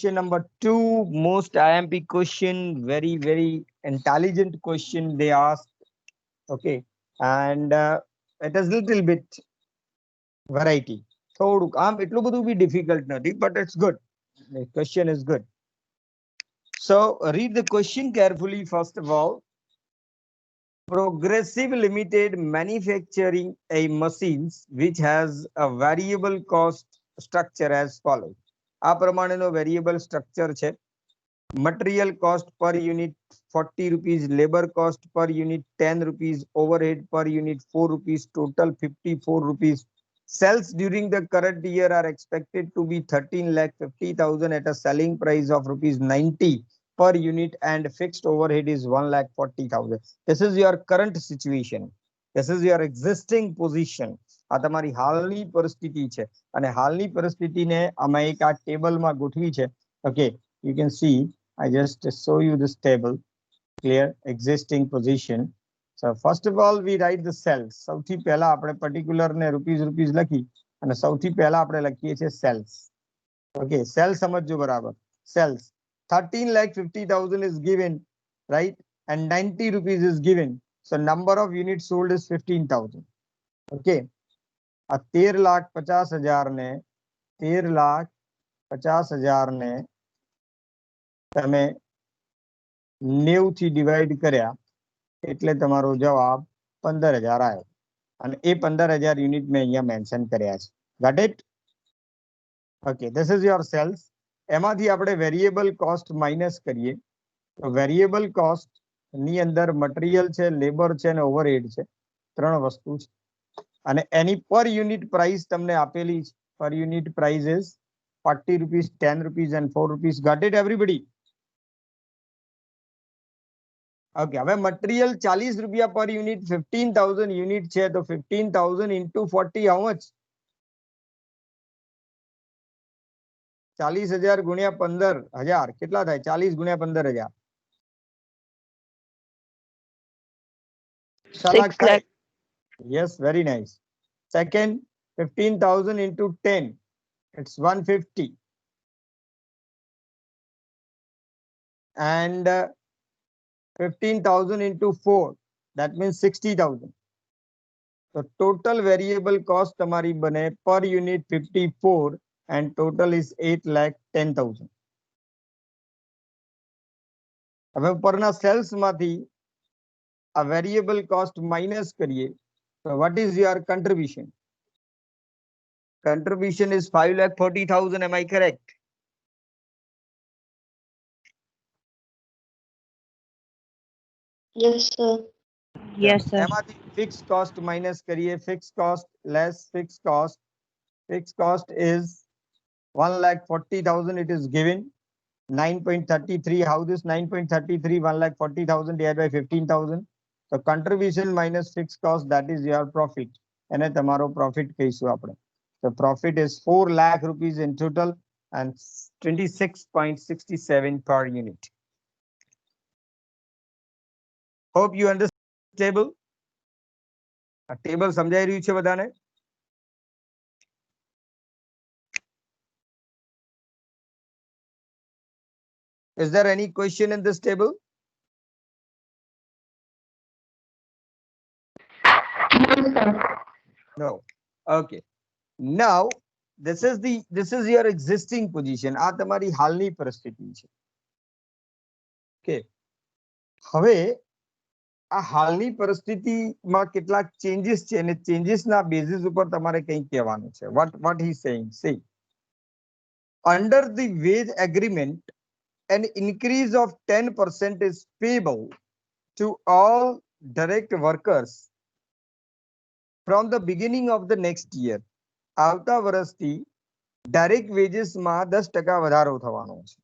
question number 2, most IMP question, very intelligent question they asked. Okay, and it is little bit variety. થોડુંક આમ એટલું બધું બી difficult નથી, but it's good. The question is good. So read the question carefully. First of all, Progressive Limited manufacturing a machines which has a variable cost structure as follows. આ પ્રમાણેનો variable structure છે. Material cost per unit 40 rupees, labor cost per unit 10 rupees, overhead per unit 4 rupees, total 54 rupees. Sales during the current year are expected to be 13,50,000 at a selling price of rupees 90 per unit and fixed overhead is 1,40,000. This is your current situation. This is your existing position. આ તમારી હાલની પરિસ્થિતિ છે અને હાલની પરિસ્થિતિને અમે એક આ ટેબલમાં ગોઠવી છે. Okay, you can see I just show you this table. Clear, existing position. So first of all we write the cells. સૌથી પહેલા આપણે particular ને rupees લખી અને સૌથી પહેલા આપણે લખીએ છીએ cells. Okay, cells સમજજો બરાબર. Cells 13,50,000 is given, right? And 90 rupees is given. So number of units sold is 15,000. Okay, આ 13,50,000 ને 13,50,000 ને તમે 90 થી ડિવાઈડ કર્યા એટલે તમારો જવાબ 15,000 આવ્યો અને એ 15,000 યુનિટ મેં અહીંયા મેન્શન કર્યા છે. Got it? Okay, this is your sales. એમાંથી આપણે વેરિયેબલ કોસ્ટ માઇનસ કરીએ તો વેરિયેબલ કોસ્ટ ની અંદર મટીરિયલ છે, લેબર છે અને ઓવરહેડ છે. ત્રણ વસ્તુ છે અને એની પર યુનિટ પ્રાઇસ તમને આપેલી છે. Per unit price is 40 rupees, 10 rupees and 4 rupees. Got it everybody? Okay, હવે મટીરિયલ 40 રૂપિયા પર યુનિટ, 15,000 યુનિટ છે તો 15,000 into 40 how much? 40,000 ગુણ્યા 15,000 કેટલા થાય? 40 ગુણ્યા 15,000 6 lakh. Yes, very nice. Second, 15,000 into 10, it's 150. And 15,000 into 4, that means 60,000. So total variable cost તમારી બને per unit 54 and total is 8,10,000. હવે ઉપરના સેલ્સ માંથી a variable cost minus કરીએ so what is your contribution? Contribution is 5,40,000. Am I correct? Yes, sir. Yes, sir. એમાંથી fixed cost minus કરીએ. Fixed cost less fixed cost. Fixed cost is 1,40,000. It is given 9.33. How this 9.33? 1,40,000 divided by 15,000. So contribution minus fixed cost, that is your profit. એને તમારો profit કહીશું આપણે. So profit is 4 lakh rupees in total and 26.67 per unit. Hope you understand this table. A table સમજાઈ રહ્યું છે બધાને? Is there any question in this table? No. Okay. Now this is your existing position. આ તમારી હાલની પરિસ્થિતિ છે. Okay. હવે આ હાલની પરિસ્થિતિમાં કેટલાક ચેન્જીસ છે અને ચેન્જીસના બેઝિસ ઉપર તમારે કંઈ કહેવાનું છે. What he is saying, see, under the wage agreement an increase of 10% is payable to all direct workers from the beginning of the next year. આવતા વર્ષથી direct wages માં 10% વધારો થવાનો છે.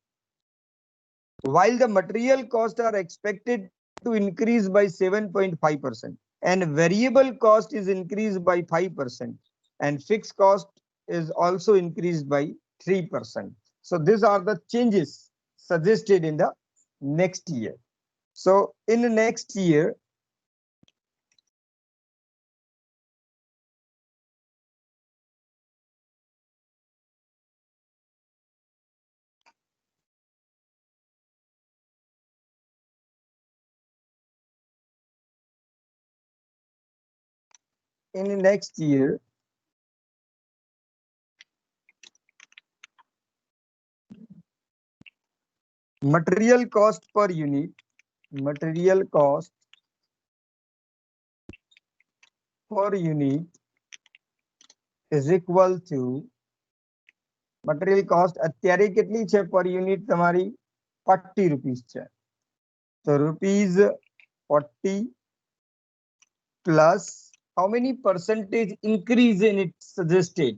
While the material costs are expected to increase by 7.5% and variable cost is increased by 5% and fixed cost is also increased by 3%. So these are the changes suggested in the next year. So in the next year, in next year, material cost per unit, material cost per unit is equal to material cost અત્યારે કેટલી છે per unit તમારી 40 rupees છે. So rupees 40 plus how many percentage increase in it suggested?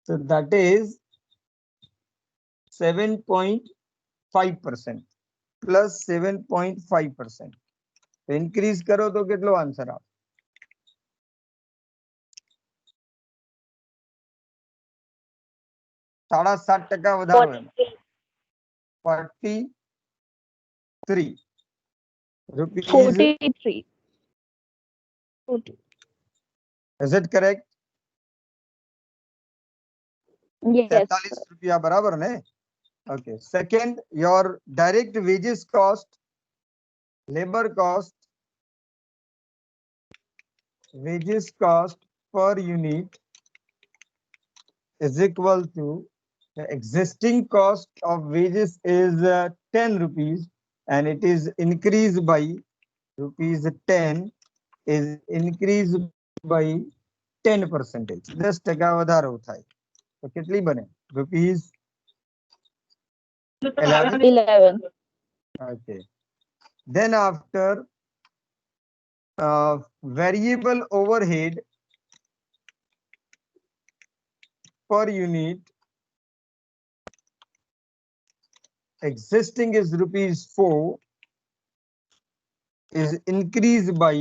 So that is 7.5% plus 7.5%. Increase करो तो કેટલો answer આવે? 7.5% વધારો એમ 43 rupees. 43. 40. Is it correct? Yes. 43 रुपया बराबर ने? Okay. Second, your direct wages cost, labor cost, wages cost per unit is equal to the existing cost of wages is 10 rupees and it is increased by rupees 10 is increased by 10%. 10% વધારો થાય તો કેટલી બને? rupees 11. Okay. Then after variable overhead per unit existing is rupees 4 is increased by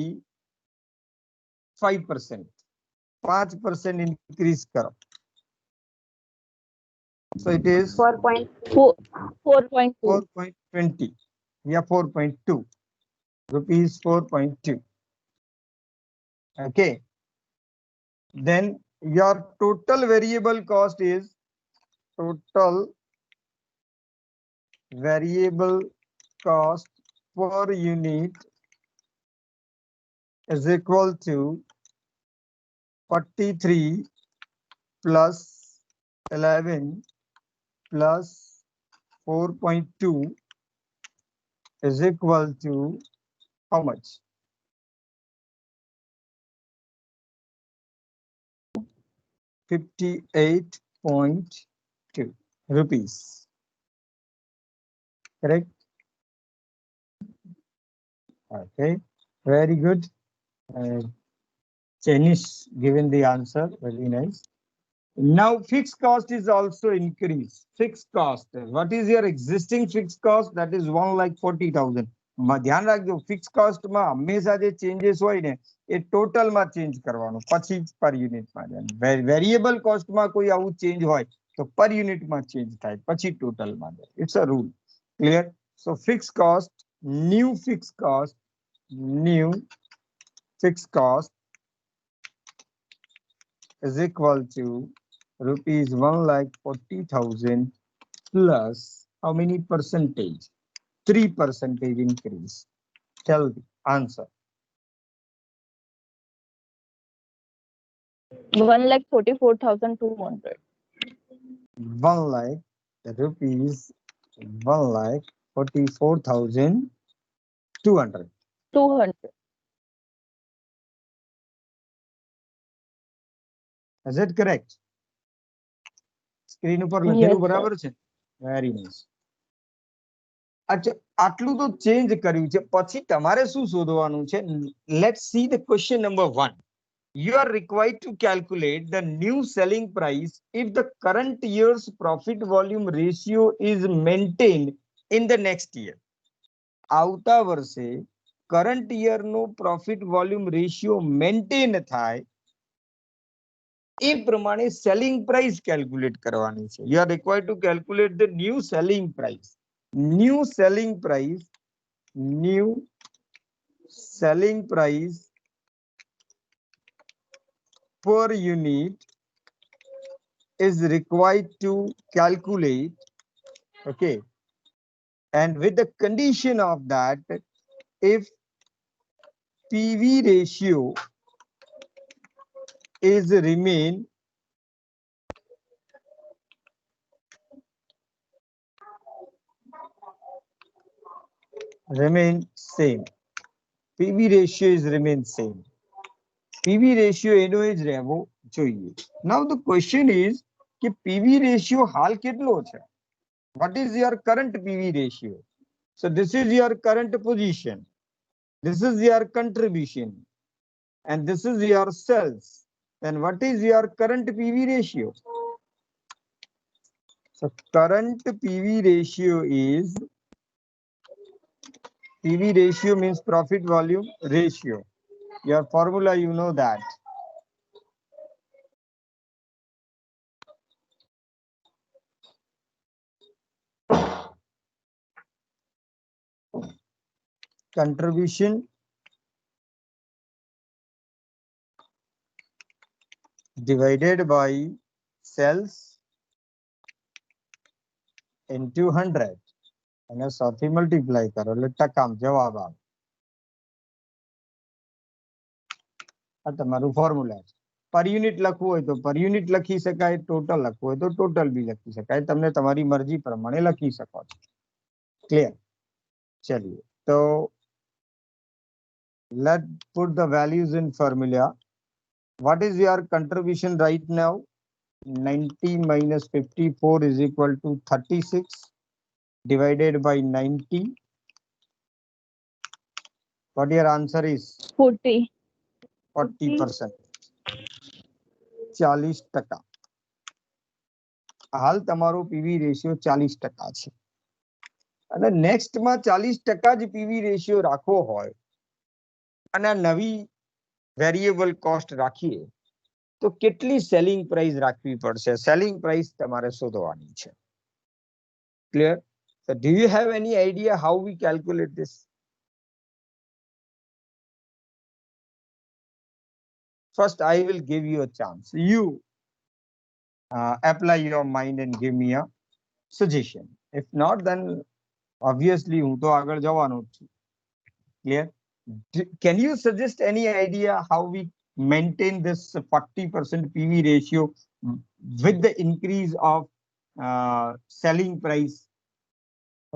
5%. 5% increase karo. So it is 4.20. Yeah, 4.2 rupees 4.2. Okay. Then your total variable cost is total variable cost per unit is equal to 43 plus 11 plus 4.2 is equal to how much? 58.2 rupees. Correct? Okay, very good. Janice given the answer, very nice. Now fixed cost is also increased. Fixed cost. What is your existing fixed cost? That is 1,40,000. ધ્યાન રાખજો fix cost માં હંમેશા જે changes હોય ને એ total માં change કરવાનું પછી પર યુનિટ માં વેરિયેબલ કોસ્ટ માં કોઈ આવું ચેન્જ હોય તો પર યુનિટ માં ચેન્જ થાય પછી ટોટલ માં. It's a rule. Clear? So fix cost, new fix cost is equal to rupees 1,40,000 plus how many percentage? 3% increase. Tell the answer. 1,44,200. 1 lakh rupees 1,44,200. 200. Is it correct? Screen ઉપર લખેલું Yes, બરાબર છે? Very nice. अच्छा, આટલું તો change કર્યું છે પછી તમારે શું શોધવાનું છે? Let's see the question number 1. You are required to calculate the new selling price if the current year's profit volume ratio is maintained in the next year. આવતા વર્ષે current year નો profit volume ratio maintain થાય એ પ્રમાણે selling price calculate કરવાની છે. You are required to calculate the new selling price. New selling price per unit is required to calculate. Okay. And with the condition of that, if PV ratio is remain same. PV ratio is remain same. PV ratio એનો જ રહેવો જોઈએ. Now the question is કે PV ratio હાલ કેટલો છે? What is your current PV ratio? So this is your current position. This is your contribution. And this is your sales. Then what is your current PV ratio? So current PV ratio is, PV ratio means profit volume ratio. Your formula, you know that. Contribution divided by sales into 100. અને 100 થી multiply કરો એટલે ટકામાં જવાબ આવે. આ તમારું formula છે. Per unit લખવું હોય તો પર યુનિટ લખી શકાય, ટોટલ લખવું હોય તો ટોટલ બી લખી શકાય. તમને તમારી મરજી પ્રમાણે લખી શકો છો. ક્લિયર? ચલિए તો let's put the values in formula. What is your contribution right now? 90 minus 54 is equal to 36 divided by 90. What your answer is? 40. 40%. 40%. હાલ તમારો પીવી રેશિયો 40% છે. અને નેક્સ્ટ માં 40% જ પીવી રેશિયો રાખવો હોય અને નવી વેરિયેબલ કોસ્ટ રાખીએ તો કેટલી સેલિંગ પ્રાઇસ રાખવી પડશે? સેલિંગ પ્રાઇસ તમારે શોધવાની છે. Clear? So do you have any idea how we calculate this? First, I will give you a chance. You apply your mind and give me a suggestion. If not, then obviously હું તો આગળ જવાનો જ છું. Clear? Can you suggest any idea how we maintain this 40% PV ratio with the increase of selling price?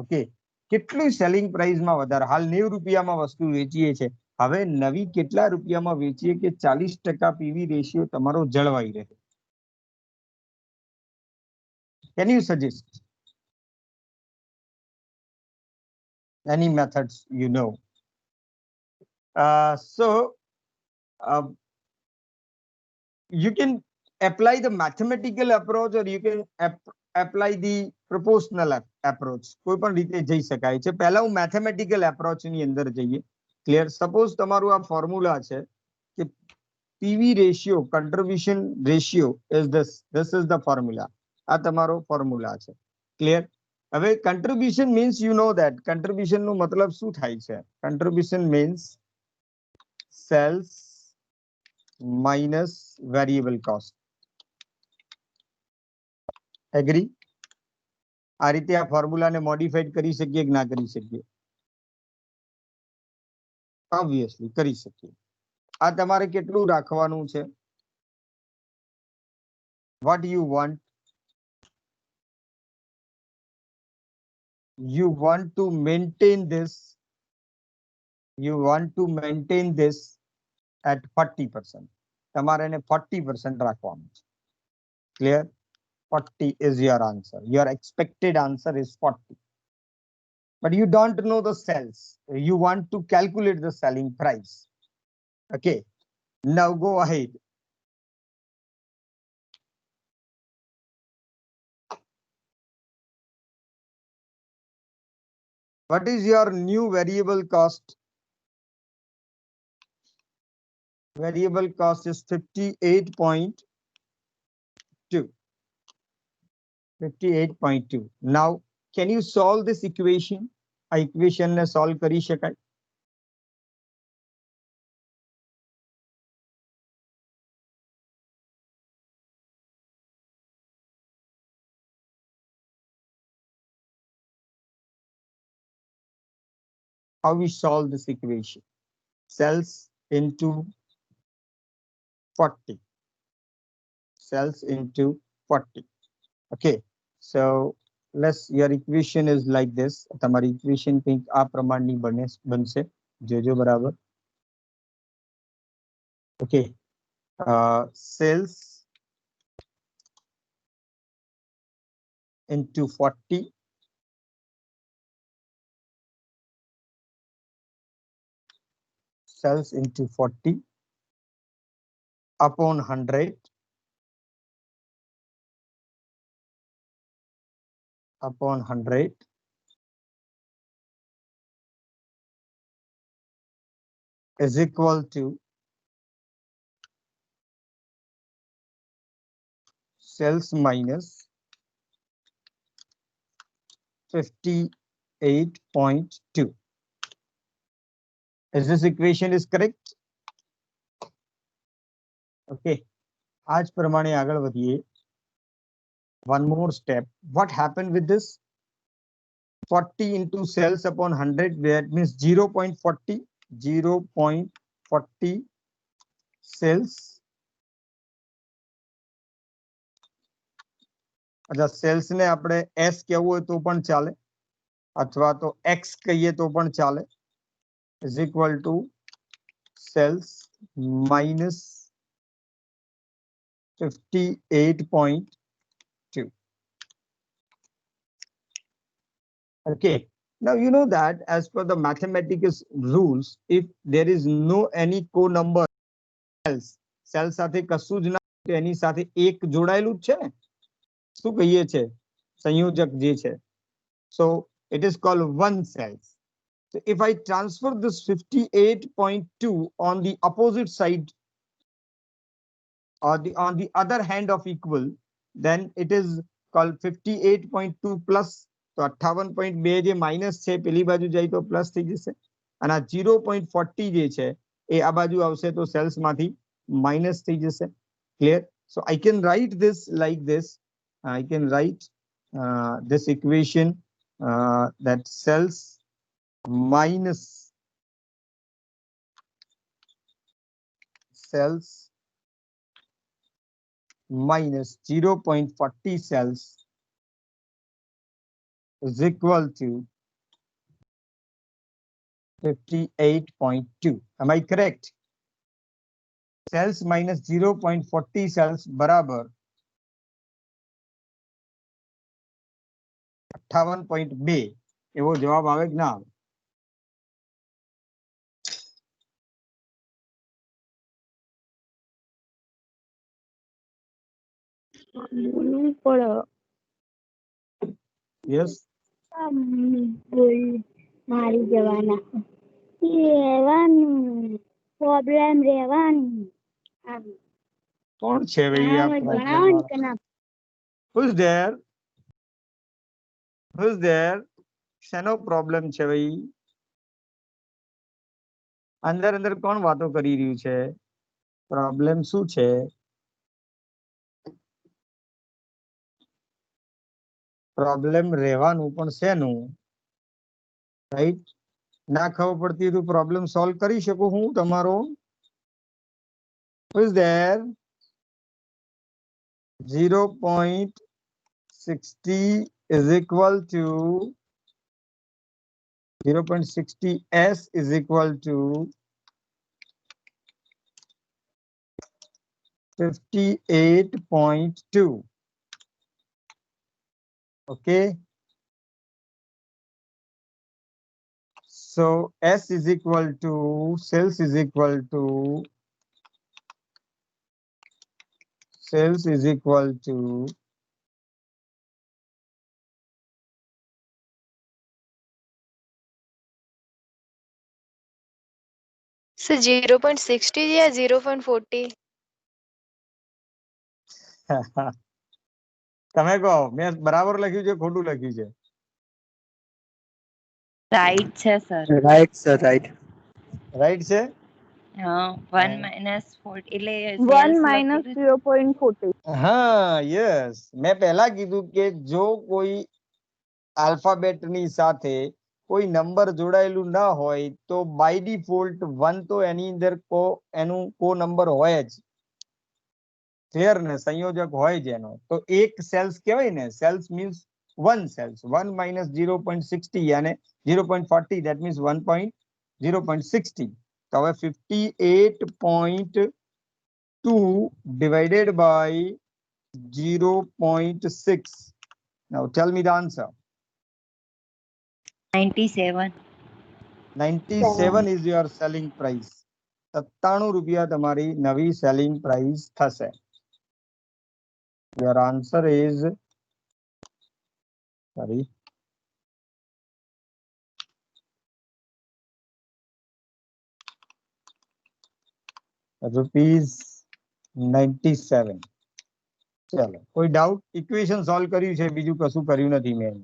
Okay. કેટલું selling પ્રાઇસમાં વધારે? હાલ 90 રૂપિયામાં વસ્તુ વેચીએ છે, હવે નવી કેટલા રૂપિયામાં વેચીએ કે 40% પીવી રેશિયો તમારો જળવાઈ રહે? Can you suggest any methods you know? You can apply the mathematical approach or you can apply the proportional approach. કોઈ પણ રીતે જઈ શકાય છે. પહેલા હું mathematical approach ની અંદર જઈએ. Clear? Suppose તમારું આ formula છે કે PV ratio, contribution ratio is this. This is the formula. આ તમારો formula છે. Clear? હવે contribution means you know that. Contribution નો મતલબ શું થાય છે? Contribution means sales minus variable cost. Agree? આ રીતે આ ફોર્મ્યુલાને મોડિફાઈડ કરી શકીએ કે ના કરી શકીએ? ઓબ્વિયસલી કરી શકીએ. આ તમારે કેટલું રાખવાનું છે? What you want? You want to maintain this. You want to maintain this at 40%. તમારે એને 40% રાખવાનું છે. Clear? 40 is your answer. Your expected answer is 40. But you don't know the sales. You want to calculate the selling price. Okay. Now go ahead. What is your new variable cost? Variable cost is 58.2. 58.2. Now, can you solve this equation? આ equation ને solve કરી શકાય? How we solve this equation? Cells into 40. cells into 40. Okay, so your equation is like this. તમારી equation કંઈક આ પ્રમાણની બનશે. જોજો બરાબર. Okay, cells into 40 cells into 40 upon 100 upon 100 is equal to cells minus 58.2. Is this equation is correct? Okay, आज प्रमाणे आगळ वधिए. One more step. What happened with this? 40 into cells upon 100, that means 0.40. 0.40 cells. अच्छा, cells ने આપણે S કહેવું હોય તો પણ ચાલે, અથવા તો X કહીએ તો પણ ચાલે. Is equal to cells minus 58.2. Okay, now you know that as per the mathematical rules, if there is no any co-number cells સાથે કશું જ ના, એની સાથે એક જોડાયેલું જ છે ને, શું કહીએ છે, સંયોજક જે છે. So it is called one cells. So if I transfer this 58.2 on the opposite side, or on the other hand of equal, then it is called 58.2 plus. તો 58.2 જે માઇનસ છે પેલી બાજુ જાય તો પ્લસ થઈ જશે, અને આ 0.40 જે છે એ આ બાજુ આવશે તો સેલ્સ માંથી માઇનસ થઈ જશે. Clear? So I can write this like this. I can write this equation that cells minus cells minus 0.40 cells is equal to 58.2. Am I correct? Cells minus 0.40 cells बराबर 58.2. એવો જવાબ આવે કે ના આવે? Yes. મારી જવાના રહેવાનું પ્રોબ્લેમ રહેવાનું. કોણ છે ભાઈ આ problem? Who's there? Who's there? શેનો પ્રોબ્લેમ છે ભાઈ? અંદર અંદર કોણ વાતો કરી રહ્યું છે? પ્રોબ્લેમ શું છે? પ્રોબ્લેમ રહેવાનું પણ શેનું? રાઈટ? ના ખબર પડતી તો પ્રોબ્લેમ સોલ્વ કરી શકું હું તમારો? Who's there? 0.60 is equal to 0.60 S is equal to 58.2. Okay. So S is equal to cells is equal to So 0.60 या 0.40? તમે કહો, મેં બરાબર લખ્યું છે ખોટું લખ્યું છે? રાઈટ છે sir. Right sir, right. Right છે? હા, 1 minus 40 એટલે 1 minus 0.40. હા, યસ. મેં પહેલા કીધું કે જો કોઈ આલ્ફાબેટની સાથે કોઈ નંબર જોડાયેલું ના હોય તો બાય ડિફોલ્ટ 1 તો એની અંદર એનું કો નંબર હોય જ. ક્લિયર ને, સંયોજક હોય જેનો, તો એક સેલ્સ કહેવાય ને, sales means one sales, 1 minus 0.60 અને 0.40 that means 0.60. તો હવે 58.2 divided by 0.6. Now tell me the answer. 97. 97 is your selling price. 97 રૂપિયા તમારી નવી selling price થશે. Your answer is sorry. ₹97. ચલો, કોઈ ડાઉટ? ઇક્વેશન સોલ્વ કર્યું છે, બીજું કશું કર્યું નથી મેં.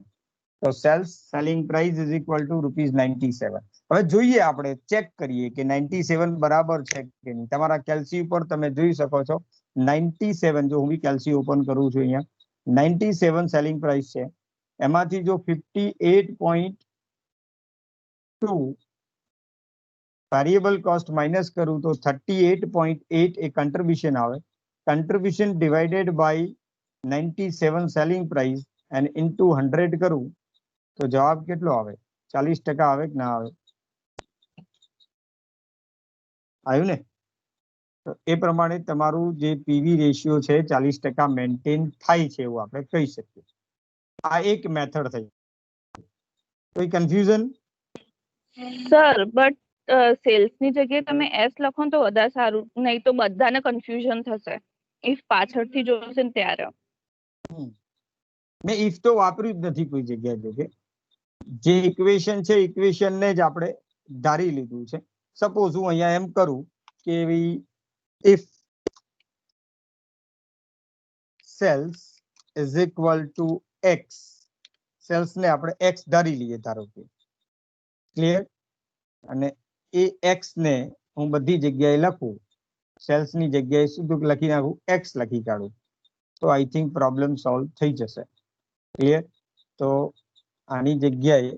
તો selling price is equal two ₹97. હવે જોઈએ, આપણે ચેક કરીએ કે 97 બરાબર છે કે નહીં. તમારા કેલ્સી ઉપર તમે જોઈ શકો છો 97. જો હું બી કેલ્સી ઓપન કરું છું, અહીંયા 97 સેલિંગ પ્રાઇસ છે. એમાંથી જો 58.2 વેરિયેબલ કોસ્ટ માઇનસ કરું તો 38.8 એ કન્ટ્રીબ્યુશન આવે. Contribution divided by 97 selling price અને ઇન્ટુ 100 કરું તો જવાબ કેટલો આવે? 40% આવે કે ના આવે? આવ્યું ને? તો એ પ્રમાણે તમારું જે પીવી રેશિયો છે 40% મેન્ટેન થાય છે એવું આપણે કહી શકીએ. આ એક મેથડ થઈ. કોઈ કન્ફ્યુઝન? સર બટ સેલ્સ ની જગ્યાએ તમે એસ લખો ને તો વધારે સારું, નહીં તો બધાને કન્ફ્યુઝન થશે ઇફ પાછળથી જોશે ને ત્યારે. મેં ઇફ તો વાપર્યું જ નથી કોઈ જગ્યાએ. જોકે જે ઇક્વેશન છે ઇક્વેશનને જ આપણે ધારી લીધું છે. સપોઝ હું અહીંયા એમ કરું કે if sales is equal to X, sales ને આપણે એક્સ ધારી લઈએ ધારો કે. ક્લિયર? અને એ એક્સ ને હું બધી જગ્યાએ લખું, સેલ્સ ની જગ્યાએ શું લખી નાખું? એક્સ લખી કાઢું, તો આઈ થિંક પ્રોબ્લેમ સોલ્વ થઈ જશે. ક્લિયર? તો આની જગ્યાએ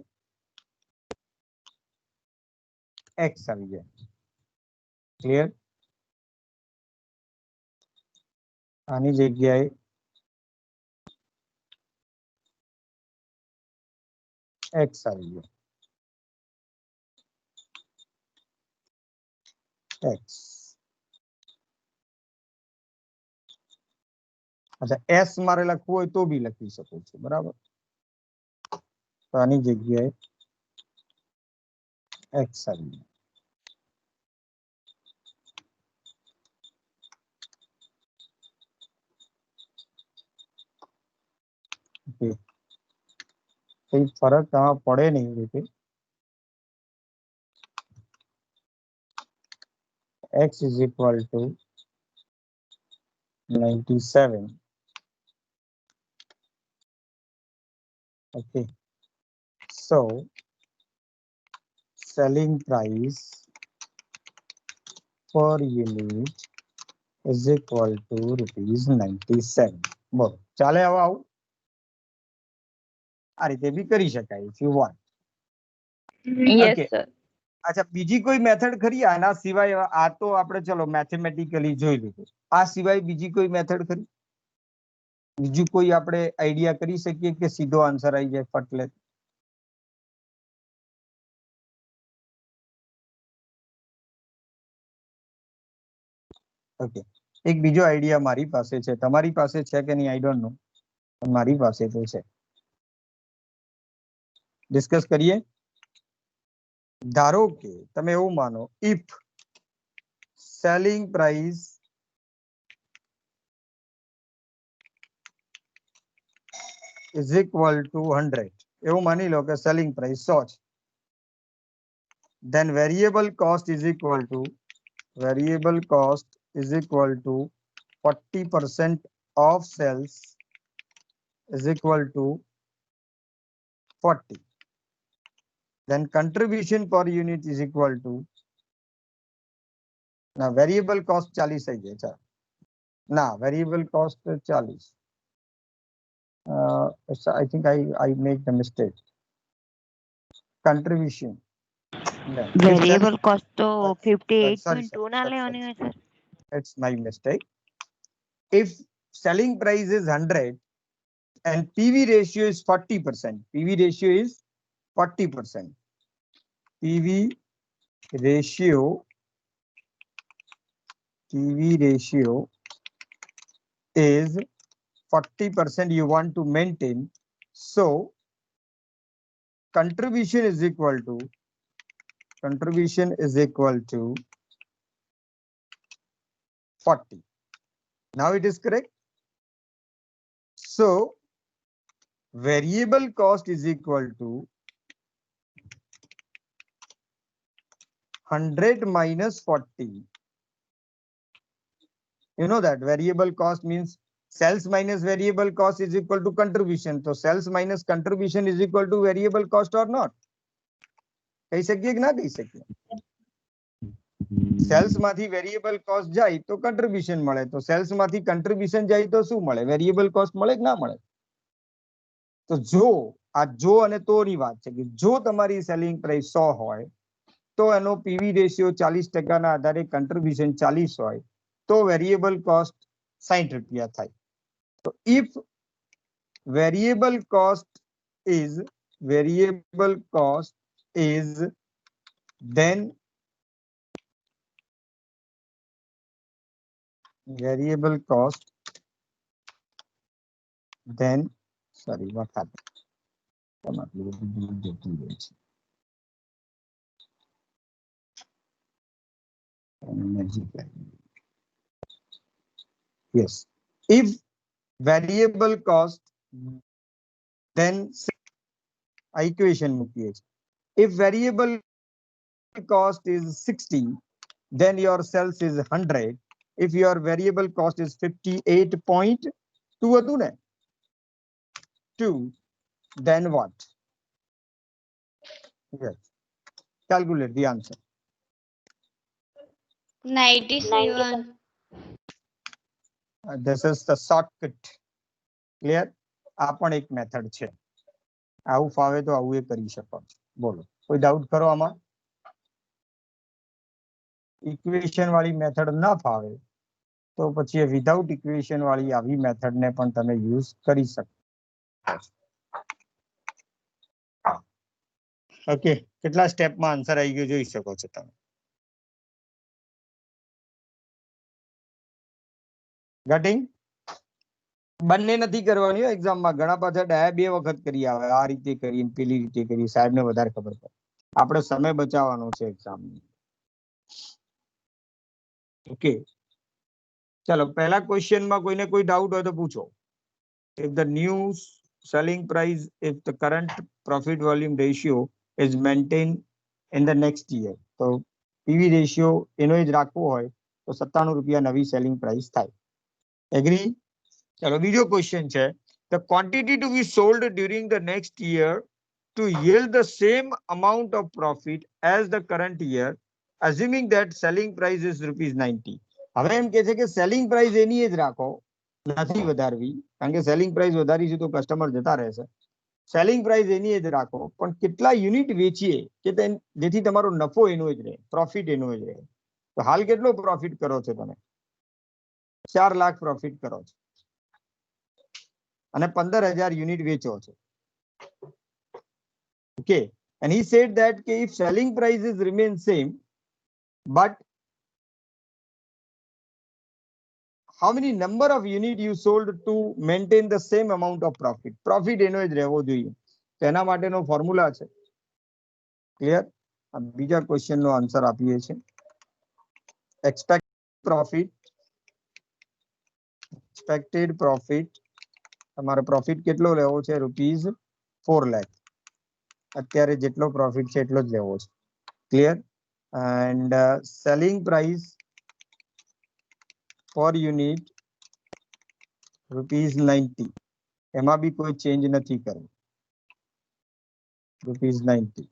એક્સ આવી જાય. ક્લિયર? આની જગ્યાએ એક્સ આવી જાય. એક્સ. અચ્છા, એસ મારે લખવું હોય તો બી લખી શકું છું, બરાબર? તો આની જગ્યાએ એક્સ આવી જાય. કઈ ફરક આમાં પડે નહીં રીતે. x is equal to 97. Okay, so selling price per unit is equal to ₹97. બોલો, ચાલે હવે આવું? આ રીતે બી કરી શકાય if you want. Yes Okay. Sir. અચ્છા, બીજી કોઈ મેથડ ખરી આના સિવાય? આ તો આપણે ચલો મેથેમેટિકલી જોઈ લીધું. આ સિવાય બીજી કોઈ મેથડ ખરી? બીજું કોઈ આપણે આઈડિયા કરી શકીએ કે સીધો આન્સર આવી જાય ફટલે? ઓકે, એક બીજો આઈડિયા મારી પાસે છે. તમારી પાસે છે કે નહીં આઈ ડોન્ટ નો, મારી પાસે તો છે. ડિસ્કસ કરીએ. ધારો કે તમે એવું માનો, if selling price is equal to 100. એવું માની લો કે સેલિંગ પ્રાઇસ 100 છે. then variable cost is equal to 40% of sales is equal to 40. then contribution per unit is equal to, now variable cost 40 થઈ જાય. ચાલો, ના variable cost 40. I think I make the mistake. Contribution. Variable cost તો Sorry, 58.2 ના લેવાની હોય sir. It's my mistake. if selling price is 100 and PV ratio is 40%, PV ratio is 40%. PV ratio is 40% you want to maintain. So contribution is equal to 40. Now it is correct. So variable cost is equal to 100 minus 40. You know that variable cost means sales minus variable cost is equal to contribution. So sales minus contribution is equal to variable cost or not? કહી શકીએ કે ના કહી શકીએ? Cells માંથી variable cost જાય તો contribution મળે, તો સેલ્સ માંથી કન્ટ્રીબ્યુશન જાય તો શું મળે? વેરિયેબલ કોસ્ટ મળે કે ના મળે? તો જો જો અને તો ની વાત છે કે જો તમારી સેલિંગ પ્રાઇસ 100 હોય તો એનો પીવી રેશિયો 40% ના આધારે કન્ટ્રીબ્યુશન 40 હોય તો વેરિયેબલ કોસ્ટ 60 રૂપિયા થાય. તો if variable cost is then sorry, what happened? Yes, if variable cost, then equation મૂકીએ છીએ. If variable cost is 60, then your sales is 100. If your variable cost is 58.2 હતું ને 2, then what? Yes, calculate the answer. 97. This is the shortcut. Clear? આ પણ એક method છે. આવું ફાવે તો આવું એ કરી શકો છો. બોલો, કોઈ ડાઉટ કરો આમાં? ઇક્વેશન વાળી મેથડ ના ફાવે તો પછી વિધાઉટ ઇક્વેશન વાળી આવી મેથડ ને પણ તમે યુઝ કરી શકો. ઓકે, કેટલા સ્ટેપમાં આન્સર આવી ગયો જોઈ શકો છો તમે. ગટિંગ બંને નથી કરવાની એક્ઝામમાં. ઘણા પાછા ડાયા 2 વખત કરી આવે, આ રીતે કરી પેલી રીતે કરી, સાહેબને વધારે ખબર પડે. આપણે સમય બચાવવાનો છે એક્ઝામની. ઓકે, ચલો પહેલા ક્વેશ્ચનમાં કોઈને કોઈ ડાઉટ હોય તો પૂછો. If the new selling price, if the current profit volume ratio is maintained in the next year, તો પીવી રેશિયો એનો જ રાખવો હોય તો 97 રૂપિયા નવી સેલિંગ પ્રાઇસ થાય. એગ્રી? ચલો બીજો ક્વેશ્ચન છે. The quantity to be sold during the next year to yield the same amount of profit as the current year, assuming that selling price is ₹90. હવે એમ કે છે કે સેલિંગ પ્રાઇસ એની જ રાખો, નથી વધારવી, કારણ કે સેલિંગ પ્રાઇસ વધારીશું તો કસ્ટમર જતા રહેશે. સેલિંગ પ્રાઇસ એની જ રાખો, પણ કેટલા યુનિટ વેચીએ કે જેથી તમારો નફો એનો જ રહે, પ્રોફિટ એનો જ રહે. તો હાલ કેટલો પ્રોફિટ કરો છો તમે? 4 લાખ પ્રોફિટ કરો છો અને 15,000 યુનિટ વેચો છો. Okay, and he said that if selling prices remain same, but how many number of unit you sold to maintain the same amount of profit? Profit એનો જ રહેવો જોઈએ. તેના માટેનો ફોર્મ્યુલા છે. ક્લિયર? બીજા ક્વેશ્ચન નો આન્સર આપીએ છીએ. expected profit તમારે પ્રોફિટ કેટલો લેવો છે? ₹4 લાખ. અત્યારે જેટલો પ્રોફિટ છે એટલો જ લેવો છે. ક્લિયર? એન્ડ સેલિંગ પ્રાઇસ પર યુનિટ ₹90. એમાં બી કોઈ ચેન્જ નથી કરવું, ₹90.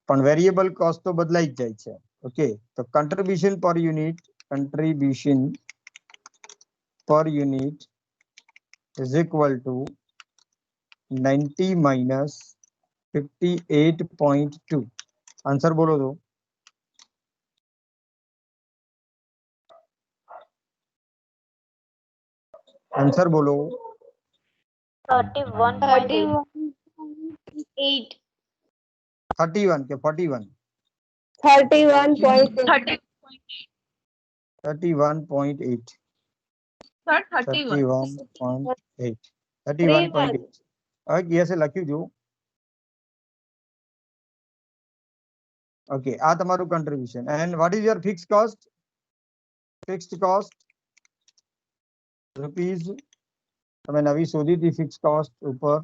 પણ વેરિયેબલ કોસ્ટ તો બદલાઈ જ જાય છે. ઓકે, તો contribution per unit is equal to 90 minus 58.2. Answer બોલો તો. आंसर बोलो 31.8. 31 के 41 31.8 31.8 सर 31 31.8 31.8 હવે ऐसे લખ્યું જો ઓકે આ તમારું contribution and what is your fixed cost rupees તમે નવી શોધી હતી fixed cost ઉપર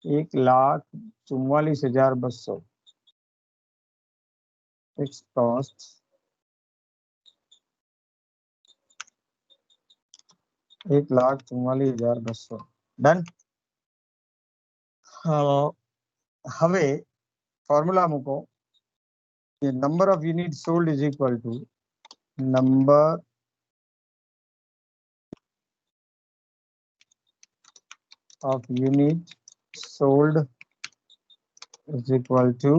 1,44,200 fixed cost 1,44,200 ડન હવે ફોર્મ્યુલા મૂકો the number of units sold is equal to number of units sold is equal to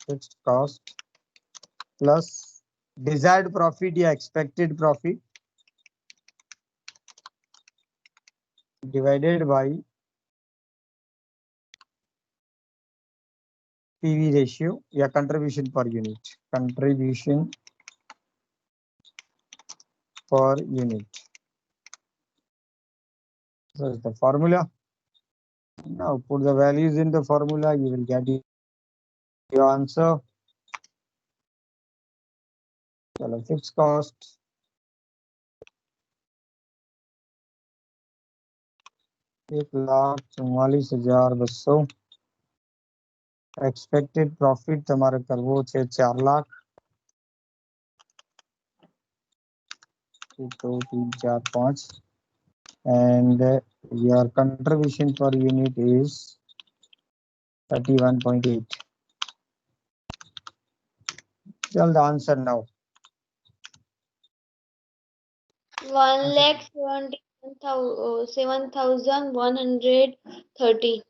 fixed cost plus desired profit या expected profit divided by PV ratio या contribution per unit this is the formula. Now put the values in the formula, you will get your answer. चलो fixed cost 1,44,200 expected profit તમારે કરવો છે 4 lakh 1 2 3 4 5 and your contribution per unit is 31.8. Tell the answer now. 1,77,130.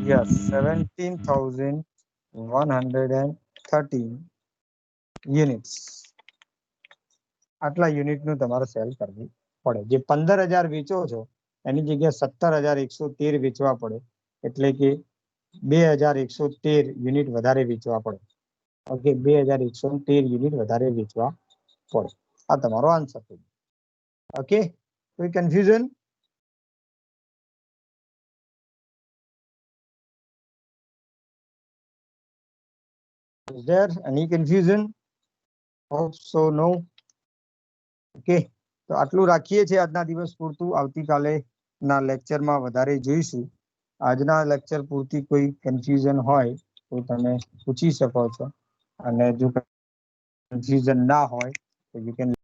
Yes, 17,113 units. આટલા unit નું તમારે cell કરવું પડે જે 15,000 વેચો છો એની જગ્યાએ 17,113 વેચવા પડે એટલે કે 2,113 યુનિટ વધારે વેચવા પડે ઓકે 2,113 યુનિટ વધારે વેચવા પડે આ તમારો આન્સર છે ઓકે કોઈ confusion Is there any confusion? Hope so no. Okay. તો આટલું રાખીએ છીએ આજના દિવસ પૂરતું આવતીકાલે ના લેક્ચરમાં વધારે જોઈશું આજના લેક્ચર પૂરતી કોઈ કન્ફ્યુઝન હોય તો તમે પૂછી શકો છો અને જો કન્ફ્યુઝન ના હોય તો you can